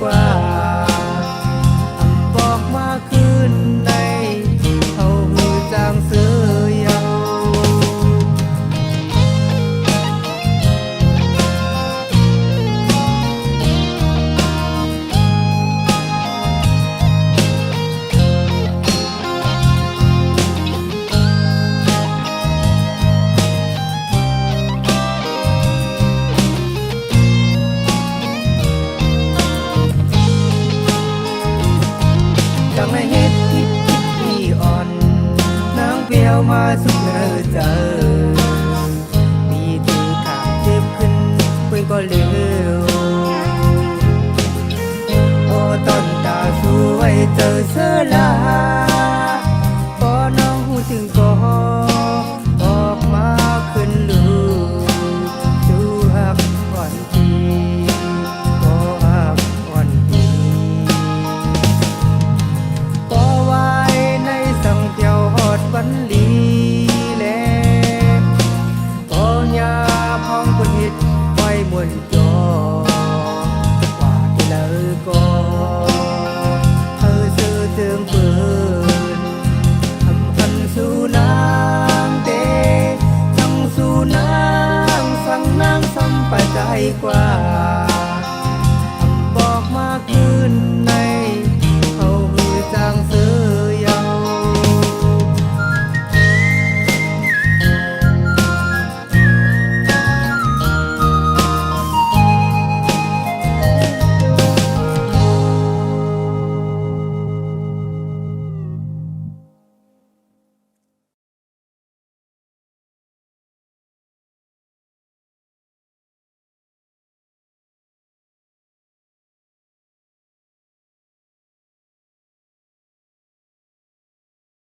กว่าบอกมาคืนในเขาหูจางเสือยาจังในเฮ็ดคิดที่อ่อนนางเปียวมาสุขเนอเจอมีถือขางเจ็บขึ้นคุยก็เร็วโอ้ต้นตาสวยเจอเสือลาพอน้องหูถึงก็ออกมาขึ้นลูดูหักอ่อนทีก็หักอ่อนทีวันลีแลพอยาพองคนเฮ็ดไว้มวนจอว่าที่เลยก็เธอซื้อเตืองปืนทำพันสู่นางเตทั้งสู่นางสั่งนางสัมปใจกว่า